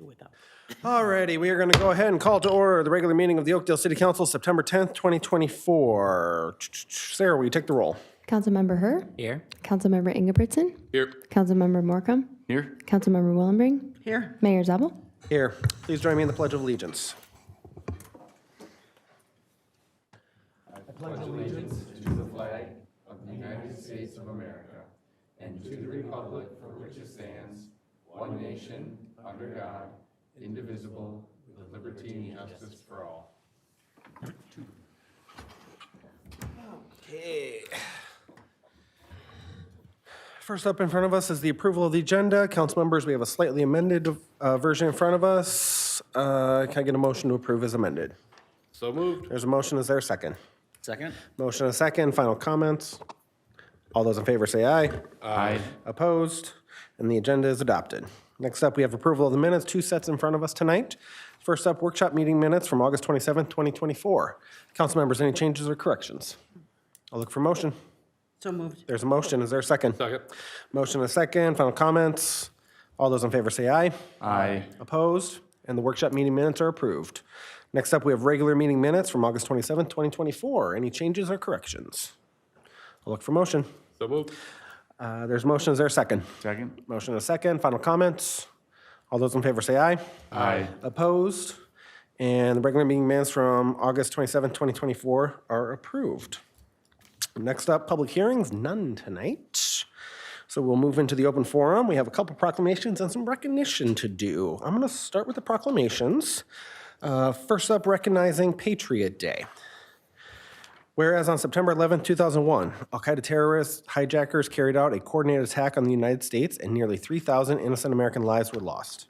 do without. Alrighty, we are going to go ahead and call to order the regular meeting of the Oakdale City Council, September 10th, 2024. Sarah, will you take the roll? Councilmember Herr. Here. Councilmember Ingebrigtsen. Here. Councilmember Morecambe. Here. Councilmember Willenbring. Here. Mayor Zabel. Here. Please join me in the Pledge of Allegiance. Okay. First up in front of us is the approval of the agenda. Council members, we have a slightly amended version in front of us. Can I get a motion to approve as amended? So moved. There's a motion. Is there a second? Second. Motion and a second. Final comments. All those in favor say aye. Aye. Opposed? And the agenda is adopted. Next up, we have approval of the minutes, two sets in front of us tonight. First up, workshop meeting minutes from August 27th, 2024. Council members, any changes or corrections? I'll look for motion. So moved. There's a motion. Is there a second? Second. Motion and a second. Final comments. All those in favor say aye. Aye. Opposed? And the workshop meeting minutes are approved. Next up, we have regular meeting minutes from August 27th, 2024. Any changes or corrections? I'll look for motion. So moved. There's motion. Is there a second? Second. Motion and a second. Final comments. All those in favor say aye. Aye. Opposed? And the regular meeting minutes from August 27th, 2024 are approved. Next up, public hearings, none tonight. So we'll move into the open forum. We have a couple proclamations and some recognition to do. I'm going to start with the proclamations. First up, recognizing Patriot Day. Whereas on September 11th, 2001, al-Qaeda terrorists, hijackers carried out a coordinated attack on the United States and nearly 3,000 innocent American lives were lost.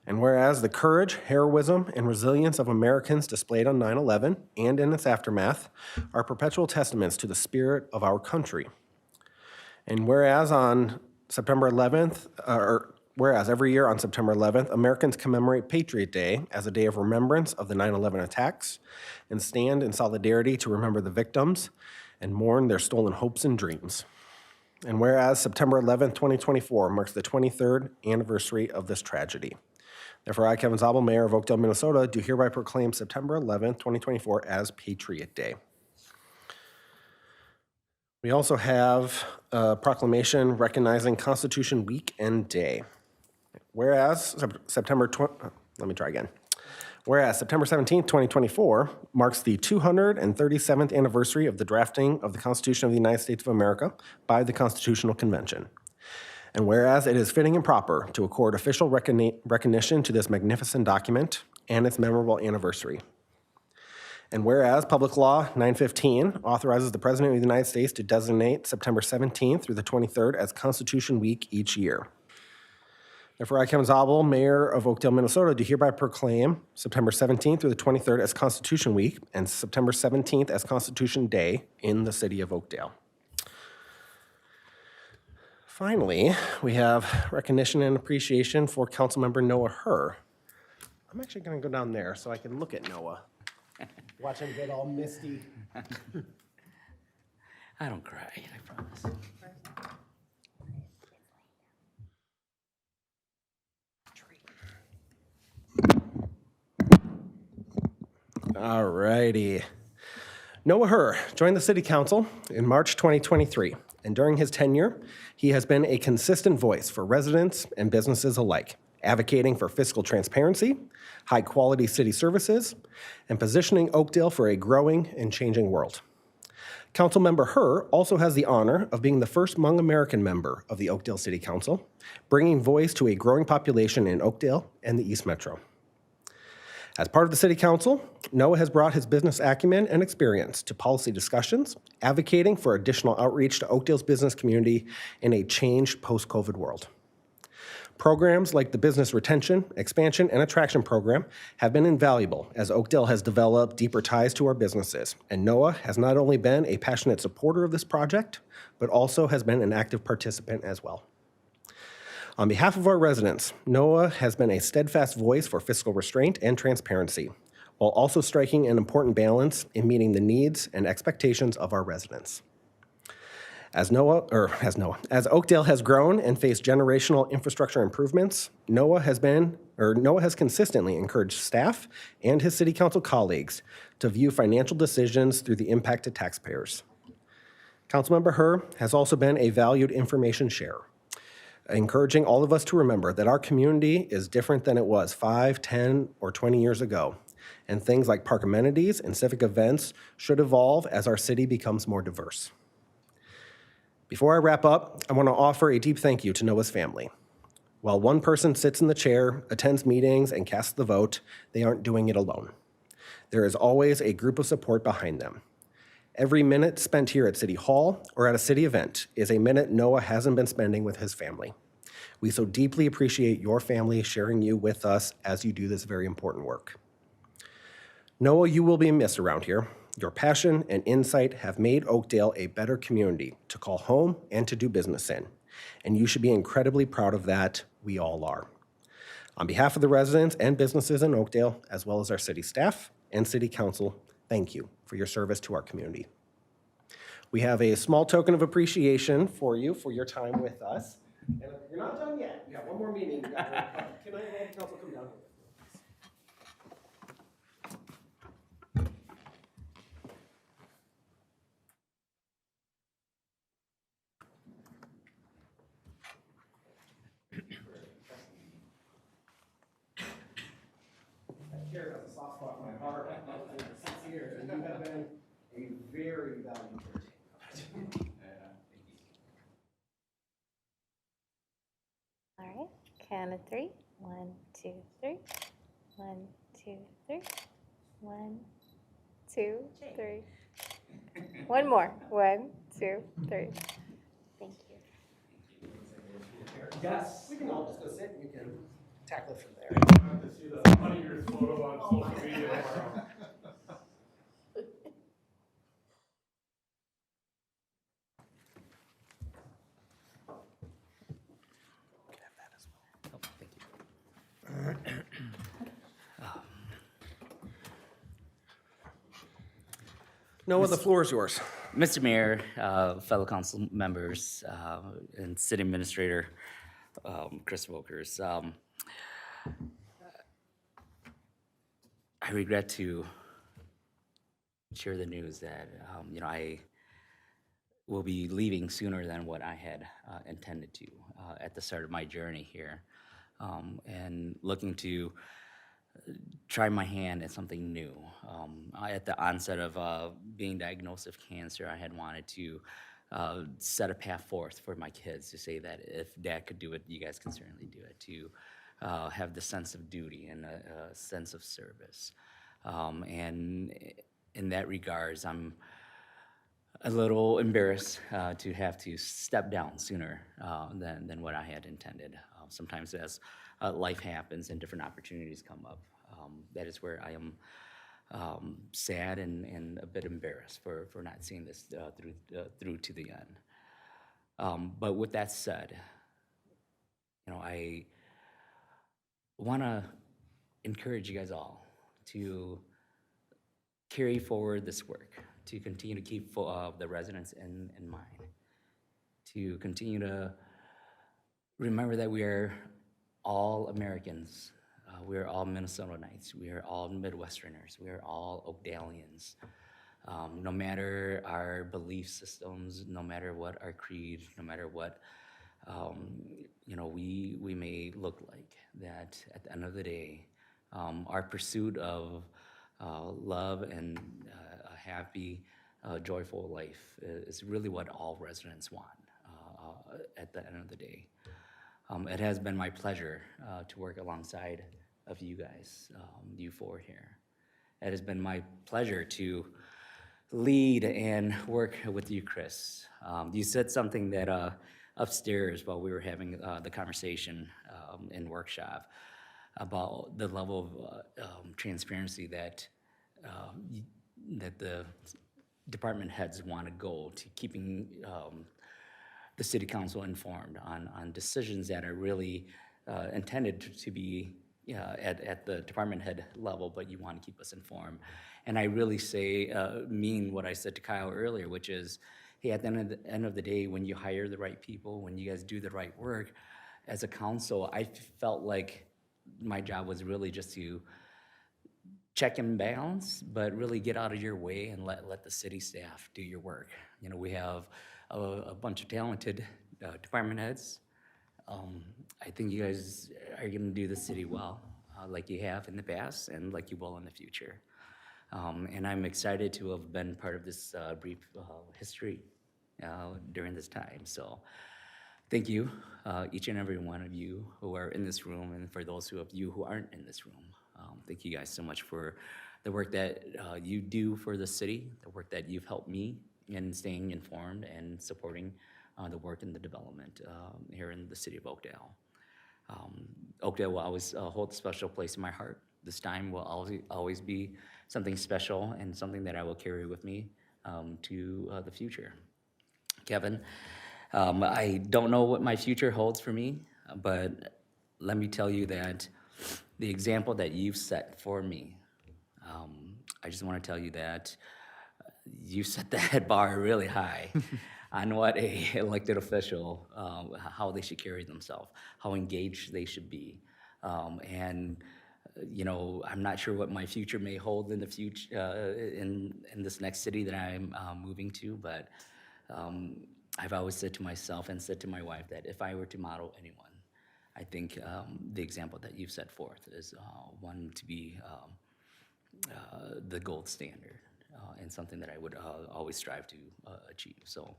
And whereas the courage, heroism, and resilience of Americans displayed on 9/11 and in its aftermath are perpetual testaments to the spirit of our country. And whereas on September 11th, whereas every year on September 11th, Americans commemorate Patriot Day as a day of remembrance of the 9/11 attacks and stand in solidarity to remember the victims and mourn their stolen hopes and dreams. And whereas September 11th, 2024 marks the 23rd anniversary of this tragedy. Therefore, I, Kevin Zabel, Mayor of Oakdale, Minnesota, do hereby proclaim September 11th, 2024 as Patriot Day. We also have a proclamation recognizing Constitution Week and Day. Whereas September 17th, 2024 marks the 237th anniversary of the drafting of the Constitution of the United States of America by the Constitutional Convention. And whereas it is fitting and proper to accord official recognition to this magnificent document and its memorable anniversary. And whereas Public Law 915 authorizes the President of the United States to designate September 17th through the 23rd as Constitution Week each year. Therefore, I, Kevin Zabel, Mayor of Oakdale, Minnesota, do hereby proclaim September 17th through the 23rd as Constitution Week and September 17th as Constitution Day in the City of Oakdale. Finally, we have recognition and appreciation for Councilmember Noah Herr. I'm actually going to go down there so I can look at Noah. Watch him get all misty. I don't cry, I promise. All righty. Noah Herr joined the City Council in March 2023, and during his tenure, he has been a consistent voice for residents and businesses alike, advocating for fiscal transparency, high-quality city services, and positioning Oakdale for a growing and changing world. Councilmember Herr also has the honor of being the first Hmong American member of the Oakdale City Council, bringing voice to a growing population in Oakdale and the East Metro. As part of the City Council, Noah has brought his business acumen and experience to policy discussions, advocating for additional outreach to Oakdale's business community in a changed post-COVID world. Programs like the Business Retention, Expansion, and Attraction Program have been invaluable as Oakdale has developed deeper ties to our businesses, and Noah has not only been a passionate supporter of this project, but also has been an active participant as well. On behalf of our residents, Noah has been a steadfast voice for fiscal restraint and transparency, while also striking an important balance in meeting the needs and expectations of our residents. As Oakdale has grown and faced generational infrastructure improvements, Noah has consistently encouraged staff and his city council colleagues to view financial decisions through the impact to taxpayers. Councilmember Herr has also been a valued information sharer, encouraging all of us to remember that our community is different than it was 5, 10, or 20 years ago, and things like park amenities and civic events should evolve as our city becomes more diverse. Before I wrap up, I want to offer a deep thank you to Noah's family. While one person sits in the chair, attends meetings, and casts the vote, they aren't doing it alone. There is always a group of support behind them. Every minute spent here at City Hall or at a city event is a minute Noah hasn't been spending with his family. We so deeply appreciate your family sharing you with us as you do this very important work. Noah, you will be missed around here. Your passion and insight have made Oakdale a better community to call home and to do business in, and you should be incredibly proud of that. We all are. On behalf of the residents and businesses in Oakdale, as well as our city staff and city council, thank you for your service to our community. We have a small token of appreciation for you for your time with us. And you're not done yet. We have one more meeting. Can I have the council come down here? Chair has a soft spot in my heart. I've known you for 6 years, and you have been a very valued caretaker. All right, count of 3. 1, 2, 3. 1, 2, 3. 1, 2, 3. One more. 1, 2, 3. Thank you. Yes. We can all just go sit and you can tackle it from there. I have to see the honeydew photo on social media tomorrow. Oh, thank you. Noah, the floor is yours. Mr. Mayor, fellow council members, and City Administrator Chris Wilkers, I regret to share the news that I will be leaving sooner than what I had intended to at the start of my journey here, and looking to try my hand at something new. At the onset of being diagnosed with cancer, I had wanted to set a path forth for my kids to say that if Dad could do it, you guys can certainly do it, to have the sense of duty and a sense of service. And in that regards, I'm a little embarrassed to have to step down sooner than what I had intended. Sometimes as life happens and different opportunities come up, that is where I am sad and a bit embarrassed for not seeing this through to the end. But with that said, I want to encourage you guys all to carry forward this work, to continue to keep the residents in mind, to continue to remember that we are all Americans. We are all Minnesotanites. We are all Midwesterners. We are all Oakdalians. No matter our belief systems, no matter what our creed, no matter what we may look like, that at the end of the day, our pursuit of love and a happy, joyful life is really what all residents want at the end of the day. It has been my pleasure to work alongside of you guys, you four here. It has been my pleasure to lead and work with you, Chris. You said something that upstairs while we were having the conversation in workshop about the level of transparency that the department heads want to go to keeping the city council informed on decisions that are really intended to be at the department head level, but you want to keep us informed. And I really mean what I said to Kyle earlier, which is hey, at the end of the day, when you hire the right people, when you guys do the right work, as a council, I felt like my job was really just to check and balance, but really get out of your way and let the city staff do your work. You know, we have a bunch of talented department heads. I think you guys are gonna do the city well, like you have in the past and like you will in the future. And I'm excited to have been part of this brief history during this time. So thank you, each and every one of you who are in this room, and for those of you who aren't in this room. Thank you guys so much for the work that you do for the city, the work that you've helped me in staying informed and supporting the work and the development here in the city of Oakdale. Oakdale will always hold a special place in my heart. This time will always be something special and something that I will carry with me to the future. Kevin, I don't know what my future holds for me, but let me tell you that the example that you've set for me, I just want to tell you that you set that bar really high on what a elected official, how they should carry themselves, how engaged they should be. And you know, I'm not sure what my future may hold in the future, in this next city that I'm moving to, but I've always said to myself and said to my wife that if I were to model anyone, I think the example that you've set forth is one to be the gold standard and something that I would always strive to achieve. So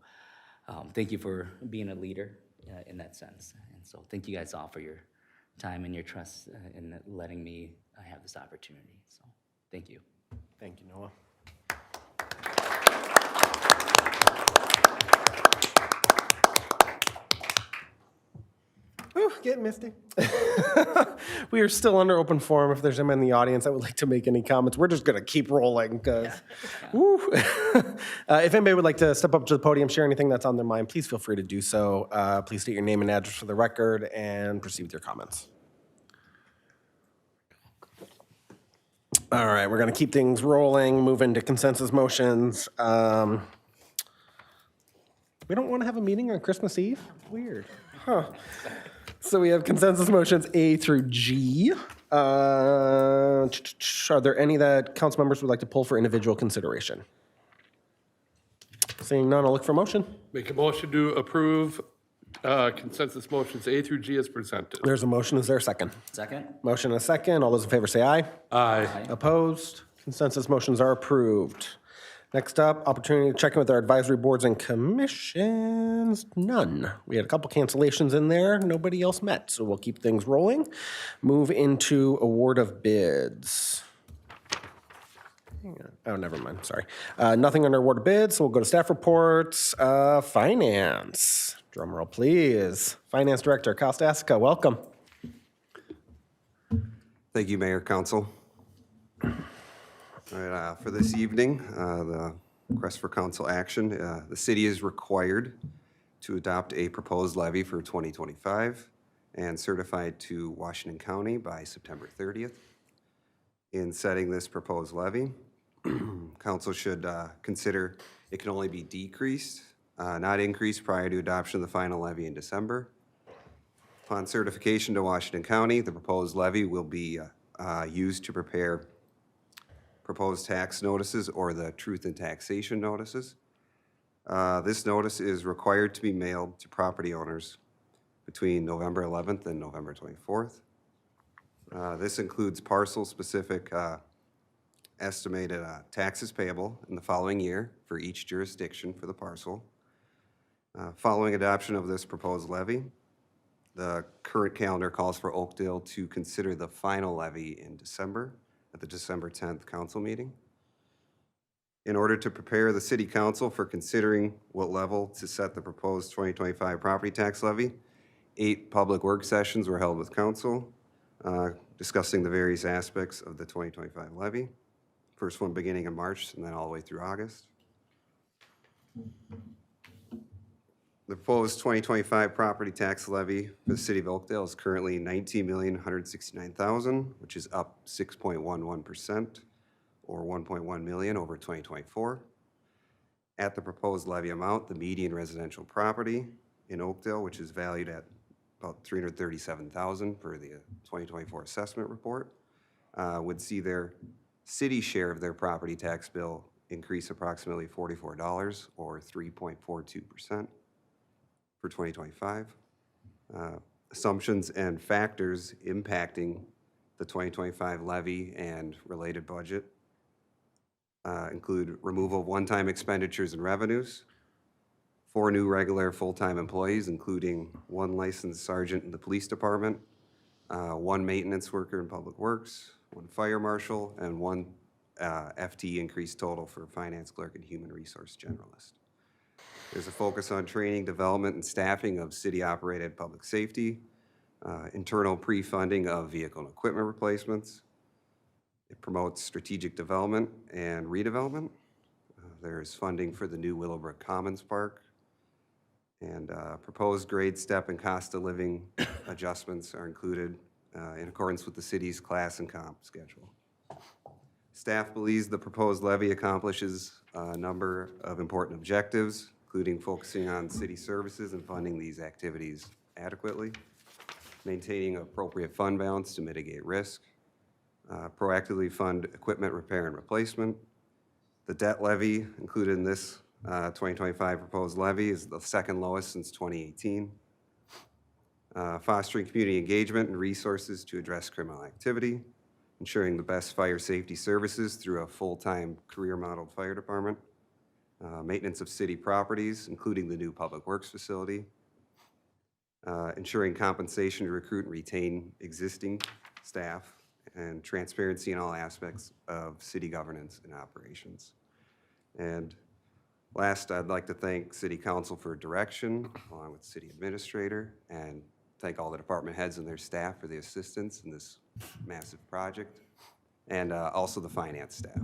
thank you for being a leader in that sense. And so thank you guys all for your time and your trust in letting me have this opportunity. So thank you. Thank you, Noah. Whew, getting misty. We are still under open forum. If there's anyone in the audience that would like to make any comments, we're just going to keep rolling because, if anybody would like to step up to the podium, share anything that's on their mind, please feel free to do so. Please state your name and address for the record and proceed with your comments. All right, we're going to keep things rolling, move into consensus motions. We don't want to have a meeting on Christmas Eve? Weird. Huh. So we have consensus motions A through G. Are there any that council members would like to pull for individual consideration? Seeing none, I'll look for motion. Make a motion to approve consensus motions A through G as presented. There's a motion. Is there a second? Second? Motion and a second. All those in favor say aye. Aye. Opposed? Consensus motions are approved. Next up, opportunity to check in with our advisory boards and commissions. None. We had a couple cancellations in there. Nobody else met, so we'll keep things rolling. Move into award of bids. Hang on. Oh, never mind. Sorry. Nothing under award of bids, so we'll go to staff reports. Finance. Drum roll, please. Finance Director Kostasica, welcome. Thank you, Mayor, Council. All right, for this evening, the request for council action, the city is required to adopt a proposed levy for 2025 and certify it to Washington County by September 30th. In setting this proposed levy, council should consider it can only be decreased, not increased prior to adoption of the final levy in December. Upon certification to Washington County, the proposed levy will be used to prepare proposed tax notices or the truth in taxation notices. This notice is required to be mailed to property owners between November 11th and November 24th. This includes parcel-specific estimated taxes payable in the following year for each jurisdiction for the parcel. Following adoption of this proposed levy, the current calendar calls for Oakdale to consider the final levy in December at the December 10th council meeting. In order to prepare the city council for considering what level to set the proposed 2025 property tax levy, 8 public work sessions were held with council, discussing the various aspects of the 2025 levy. First one beginning in March and then all the way through August. The proposed 2025 property tax levy for the city of Oakdale is currently $19,169,000, which is up 6.11%, or $1.1 million over 2024. At the proposed levy amount, the median residential property in Oakdale, which is valued at about $337,000 per the 2024 assessment report, would see their city share of their property tax bill increase approximately $44 or 3.42% for 2025. Assumptions and factors impacting the 2025 levy and related budget include removal of one-time expenditures and revenues, 4 new regular full-time employees, including 1 licensed sergeant in the police department, 1 maintenance worker in public works, 1 fire marshal, and 1 FTE increase total for finance clerk and human resource generalist. There's a focus on training, development, and staffing of city-operated public safety, internal pre-funding of vehicle and equipment replacements. It promotes strategic development and redevelopment. There's funding for the new Willowbrook Commons Park. And proposed grade, step, and cost of living adjustments are included in accordance with the city's class and comp schedule. Staff believes the proposed levy accomplishes a number of important objectives, including focusing on city services and funding these activities adequately, maintaining appropriate fund balance to mitigate risk, proactively fund equipment repair and replacement. The debt levy included in this 2025 proposed levy is the second lowest since 2018. Fostering community engagement and resources to address criminal activity, ensuring the best fire safety services through a full-time career-modeled fire department, maintenance of city properties, including the new public works facility, ensuring compensation to recruit and retain existing staff, and transparency in all aspects of city governance and operations. And last, I'd like to thank City Council for direction, along with City Administrator, and thank all the department heads and their staff for the assistance in this massive project, and also the finance staff.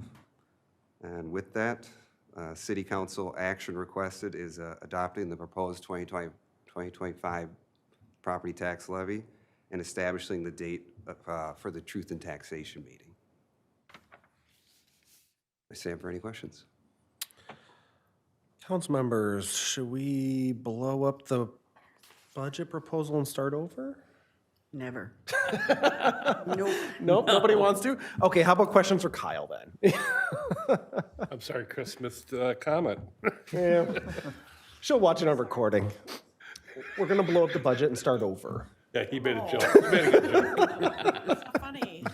And with that, City Council action requested is adopting the proposed 2025 property tax levy and establishing the date for the Truth and Taxation meeting. I stand for any questions. Council members, should we blow up the budget proposal and start over? Never. Nope. Nope, nobody wants to? Okay, how about questions for Kyle then? I'm sorry, Chris missed a comment. Yeah. She'll watch it on recording. We're gonna blow up the budget and start over. Yeah, he made a joke. He made a good joke. Funny.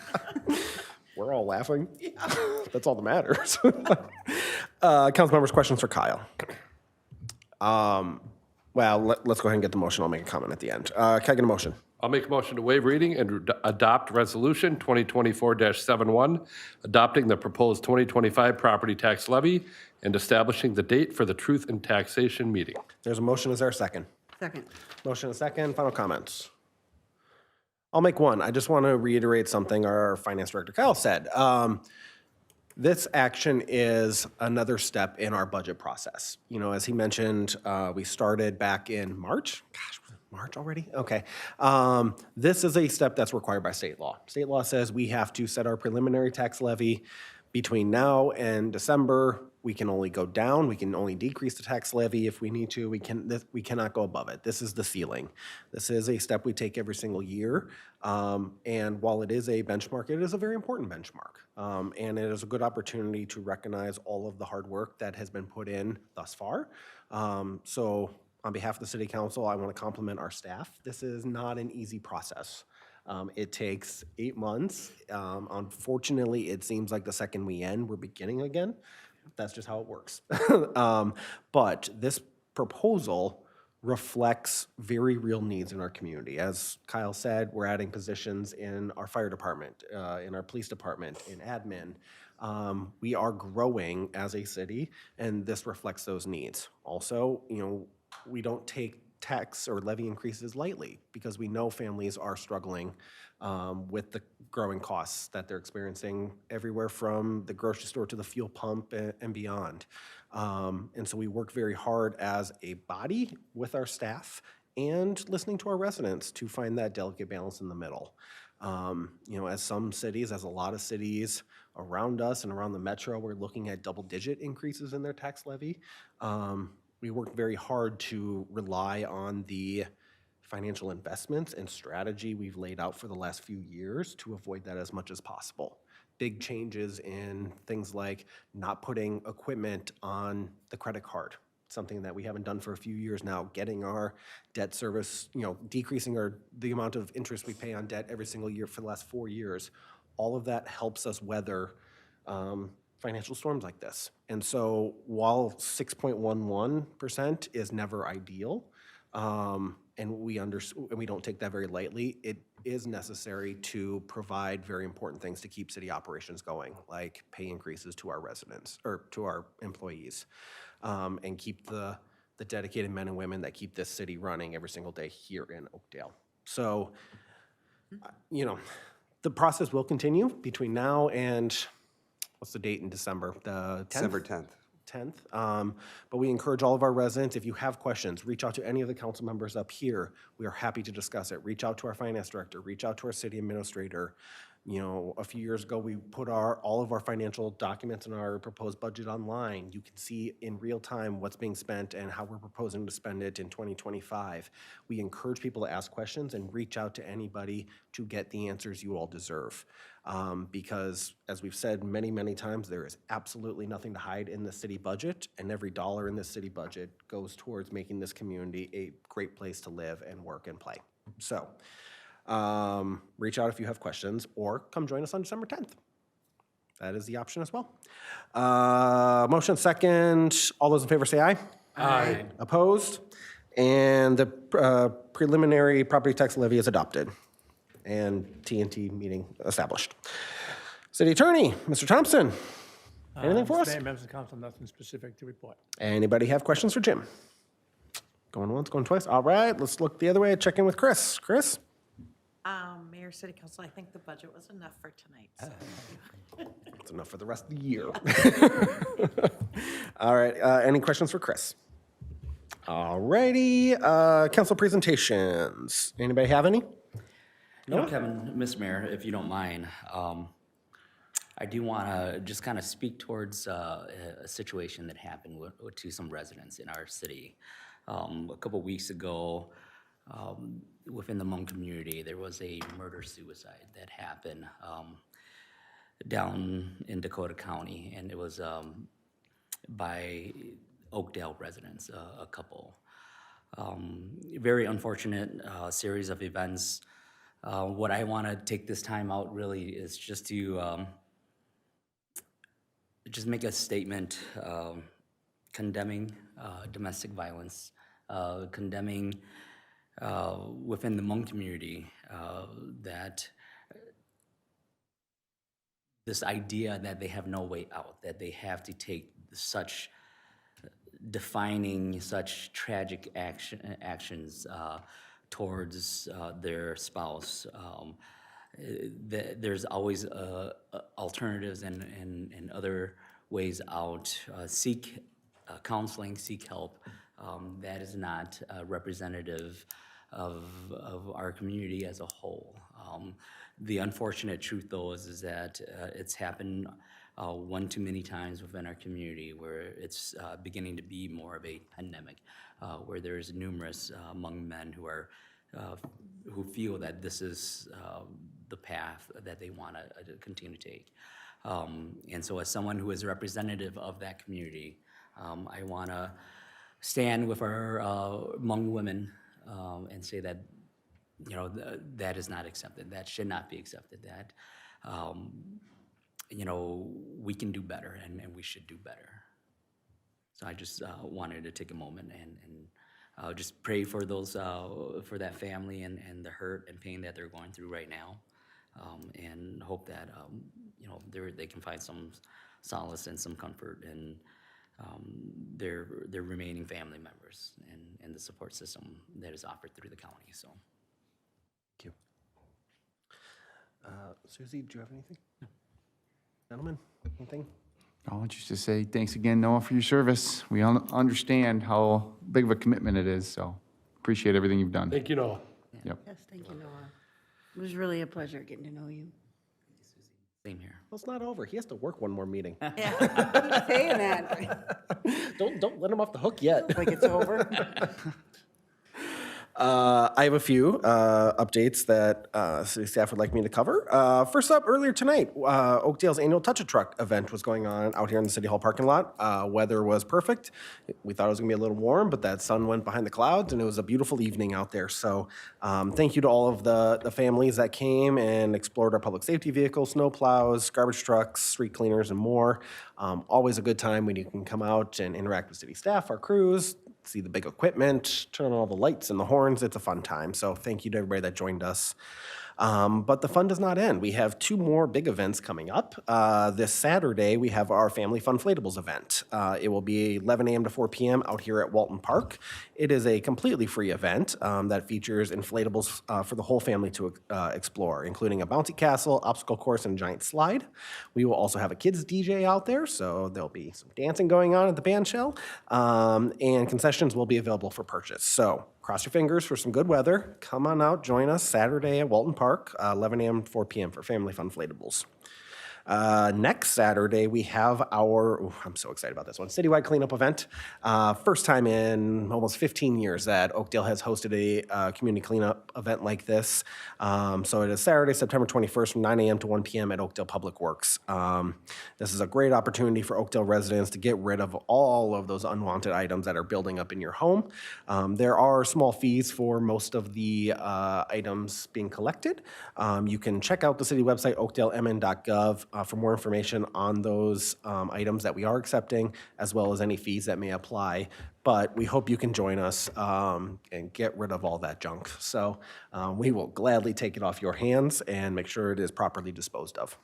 We're all laughing. That's all that matters. Council members, questions for Kyle. Well, let's go ahead and get the motion. I'll make a comment at the end. Can I get a motion? I'll make a motion to waive reading and adopt Resolution 2024-71, adopting the proposed 2025 property tax levy and establishing the date for the Truth and Taxation meeting. There's a motion. Is there a second? Second. Motion and a second. Final comments. I'll make one. I just want to reiterate something our finance director Kyle said. This action is another step in our budget process. You know, as he mentioned, we started back in March. Gosh, was it March already? Okay. This is a step that's required by state law. State law says we have to set our preliminary tax levy between now and December. We can only go down. We can only decrease the tax levy if we need to. We cannot go above it. This is the ceiling. This is a step we take every single year. And while it is a benchmark, it is a very important benchmark. And it is a good opportunity to recognize all of the hard work that has been put in thus far. So on behalf of the City Council, I want to compliment our staff. This is not an easy process. It takes 8 months. Unfortunately, it seems like the second we end, we're beginning again. That's just how it works. But this proposal reflects very real needs in our community. As Kyle said, we're adding positions in our fire department, in our police department, in admin. We are growing as a city, and this reflects those needs. Also, you know, we don't take tax or levy increases lightly because we know families are struggling with the growing costs that they're experiencing everywhere from the grocery store to the fuel pump and beyond. And so we work very hard as a body with our staff and listening to our residents to find that delicate balance in the middle. As some cities, as a lot of cities around us and around the metro, we're looking at double-digit increases in their tax levy. We worked very hard to rely on the financial investments and strategy we've laid out for the last few years to avoid that as much as possible. Big changes in things like not putting equipment on the credit card, something that we haven't done for a few years now, getting our debt service, decreasing the amount of interest we pay on debt every single year for the last 4 years. All of that helps us weather financial storms like this. And so while 6.11% is never ideal, and we don't take that very lightly, it is necessary to provide very important things to keep city operations going, like pay increases to our residents or to our employees, and keep the dedicated men and women that keep this city running every single day here in Oakdale. So, the process will continue between now and, what's the date in December? The 10th? December 10th. 10th. But we encourage all of our residents, if you have questions, reach out to any of the council members up here. We are happy to discuss it. Reach out to our finance director, reach out to our city administrator. A few years ago, we put all of our financial documents and our proposed budget online. You can see in real time what's being spent and how we're proposing to spend it in 2025. We encourage people to ask questions and reach out to anybody to get the answers you all deserve. Because as we've said many, many times, there is absolutely nothing to hide in the city budget, and every dollar in the city budget goes towards making this community a great place to live and work and play. So, reach out if you have questions, or come join us on December 10th. That is the option as well. Motion second. All those in favor say aye. Aye. Opposed? And the preliminary property tax levy is adopted and T&T meeting established. City Attorney, Mr. Thompson, anything for us? Mayor, members of council, nothing specific to report. Anybody have questions for Jim? Going once, going twice. All right, let's look the other way. Check in with Chris. Chris? Mayor, City Council, I think the budget was enough for tonight. So. That's enough for the rest of the year. All right, any questions for Chris? All righty, council presentations. Anybody have any? Kevin, Ms. Mayor, if you don't mind, I do want to just kind of speak towards a situation that happened to some residents in our city. A couple weeks ago, within the Hmong community, there was a murder-suicide that happened down in Dakota County, and it was by Oakdale residents, a couple. Very unfortunate series of events. What I want to take this time out really is just to just make a statement condemning domestic violence, condemning within the Hmong community that this idea that they have no way out, that they have to take such defining, such tragic actions towards their spouse. There's always alternatives and other ways out. Seek counseling, seek help. That is not representative of our community as a whole. The unfortunate truth, though, is that it's happened one too many times within our community, where it's beginning to be more of a pandemic, where there's numerous Hmong men who feel that this is the path that they want to continue to take. And so as someone who is representative of that community, I want to stand with our Hmong women and say that, that is not accepted. That should not be accepted. That, we can do better, and we should do better. So I just wanted to take a moment and just pray for those, for that family and the hurt and pain that they're going through right now, and hope that they can find some solace and some comfort in their remaining family members and the support system that is offered through the county. So, Thank you. Susie, do you have anything? No. Gentlemen, anything? I want you to say thanks again, Noah, for your service. We understand how big of a commitment it is, so appreciate everything you've done. Thank you, Noah. Yep. Yes, thank you, Noah. It was really a pleasure getting to know you. Same here. Well, it's not over. He has to work one more meeting. Keep saying that. Don't let him off the hook yet. Like it's over. I have a few updates that city staff would like me to cover. First up, earlier tonight, Oakdale's annual Touch a Truck event was going on out here in the City Hall parking lot. Weather was perfect. We thought it was going to be a little warm, but that sun went behind the clouds, and it was a beautiful evening out there. So thank you to all of the families that came and explored our public safety vehicles, snow plows, garbage trucks, street cleaners, and more. Always a good time when you can come out and interact with city staff, our crews, see the big equipment, turn on all the lights and the horns. It's a fun time. So thank you to everybody that joined us. But the fun does not end. We have two more big events coming up. This Saturday, we have our Family Funflatables event. It will be 11 a.m. to 4 p.m. out here at Walton Park. It is a completely free event that features inflatables for the whole family to explore, including a bouncy castle, obstacle course, and giant slide. We will also have a kids DJ out there, so there'll be some dancing going on at the band shell, and concessions will be available for purchase. So cross your fingers for some good weather. Come on out, join us Saturday at Walton Park, 11 a.m. to 4 p.m. for Family Funflatables. Next Saturday, we have our, I'm so excited about this one, citywide cleanup event. First time in almost 15 years that Oakdale has hosted a community cleanup event like this. So it is Saturday, September 21st from 9 a.m. to 1 p.m. at Oakdale Public Works. This is a great opportunity for Oakdale residents to get rid of all of those unwanted items that are building up in your home. There are small fees for most of the items being collected. You can check out the city website, oakdalemn.gov, for more information on those items that we are accepting, as well as any fees that may apply. But we hope you can join us and get rid of all that junk. So we will gladly take it off your hands and make sure it is properly disposed of.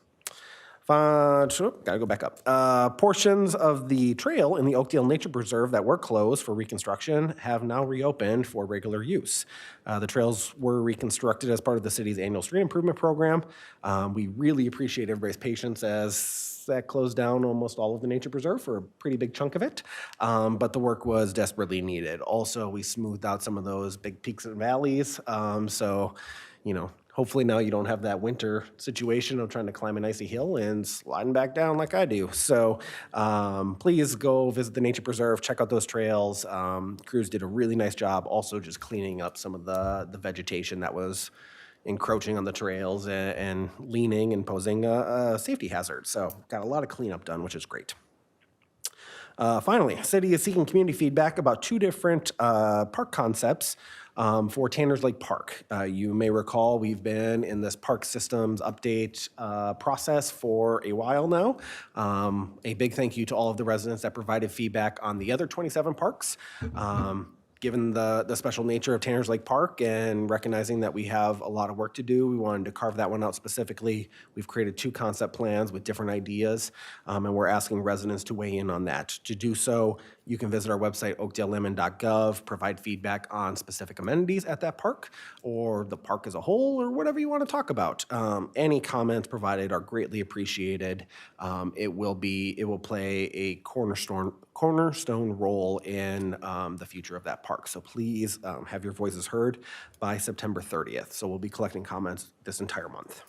Gotta go back up. Portions of the trail in the Oakdale Nature Preserve that were closed for reconstruction have now reopened for regular use. The trails were reconstructed as part of the city's annual street improvement program. We really appreciate everybody's patience as that closed down almost all of the nature preserve for a pretty big chunk of it, but the work was desperately needed. Also, we smoothed out some of those big peaks and valleys, so, you know, hopefully now you don't have that winter situation of trying to climb an icy hill and sliding back down like I do. So please go visit the nature preserve, check out those trails. Crews did a really nice job also just cleaning up some of the vegetation that was encroaching on the trails and leaning and posing a safety hazard. So got a lot of cleanup done, which is great. Finally, city is seeking community feedback about two different park concepts for Tanner's Lake Park. You may recall we've been in this park systems update process for a while now. A big thank you to all of the residents that provided feedback on the other 27 parks. Given the special nature of Tanner's Lake Park and recognizing that we have a lot of work to do, we wanted to carve that one out specifically. We've created two concept plans with different ideas, and we're asking residents to weigh in on that. To do so, you can visit our website, oakdalemn.gov, provide feedback on specific amenities at that park, or the park as a whole, or whatever you want to talk about. Any comments provided are greatly appreciated. It will play a cornerstone role in the future of that park. So please have your voices heard by September 30th. So we'll be collecting comments this entire month.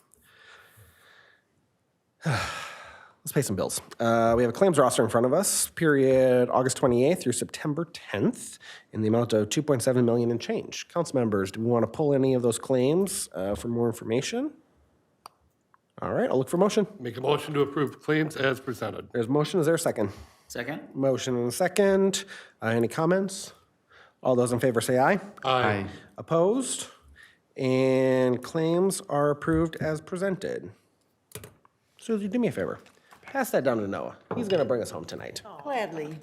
Let's pay some bills. We have a claims roster in front of us, period August 28th through September 10th, in the amount of $2.7 million and change. Council members, do we want to pull any of those claims for more information? All right, I'll look for motion. Make a motion to approve claims as presented. There's motion. Is there a second? Second? Motion and a second. Any comments? All those in favor say aye. Aye. Opposed? And claims are approved as presented. Susie, do me a favor. Pass that down to Noah. He's going to bring us home tonight. Gladly.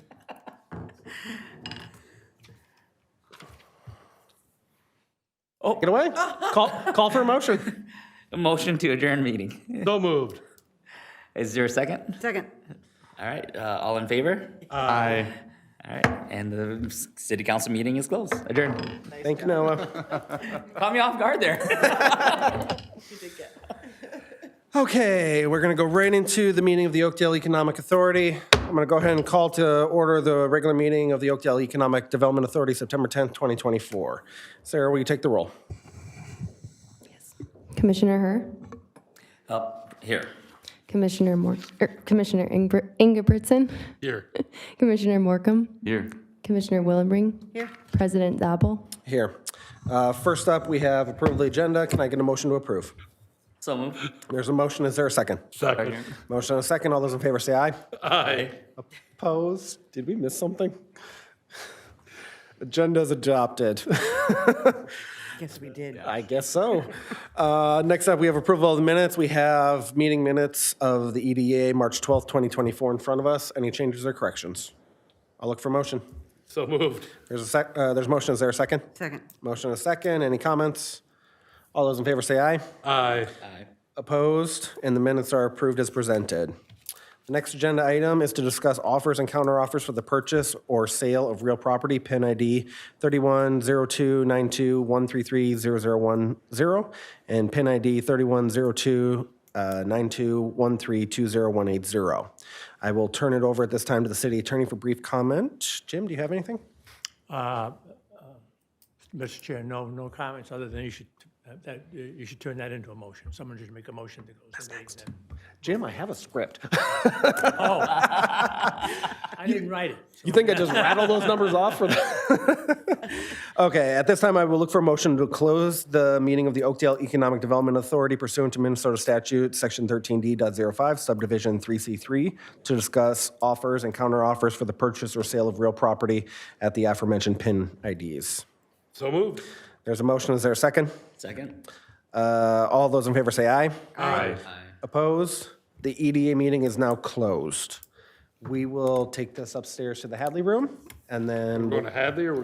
Oh, get away. Call for a motion. A motion to adjourn meeting. So moved. Is there a second? Second. All right, all in favor? Aye. All right, and the city council meeting is closed. Adjourned. Thank you, Noah. Caught me off guard there. Okay, we're going to go right into the meeting of the Oakdale Economic Authority. I'm going to go ahead and call to order the regular meeting of the Oakdale Economic Development Authority, September 10th, 2024. Sarah, will you take the roll? Commissioner Herr, Here. Commissioner Ingebrigtsen, Here. Commissioner Morcom, Here. Commissioner Willenbring, Here. President Zabel. Here. First up, we have approved the agenda. Can I get a motion to approve? So moved. There's a motion. Is there a second? Second. Motion and a second. All those in favor say aye. Aye. Opposed? Did we miss something? Agenda is adopted. Guess we did. I guess so. Next up, we have approval of the minutes. We have meeting minutes of the EDA, March 12th, 2024 in front of us. Any changes or corrections? I'll look for motion. So moved. There's motion. Is there a second? Second. Motion and a second. Any comments? All those in favor say aye. Aye. Opposed? And the minutes are approved as presented. The next agenda item is to discuss offers and counteroffers for the purchase or sale of real property, PIN ID 310292133010 and PIN ID 310292132080. I will turn it over at this time to the city attorney for brief comment. Jim, do you have anything? Mr. Chair, no comments other than you should turn that into a motion. Someone should make a motion that goes to meeting then. Jim, I have a script. Oh, I didn't write it. You think I just rattle those numbers off? Okay, at this time, I will look for a motion to close the meeting of the Oakdale Economic Development Authority pursuant to Minnesota Statute, Section 13D.05, Subdivision 3C3, to discuss offers and counteroffers for the purchase or sale of real property at the aforementioned PIN IDs. So moved. There's a motion. Is there a second? Second. All those in favor say aye. Aye. Opposed? The EDA meeting is now closed. We will take this upstairs to the Hadley Room, and then Going to Hadley or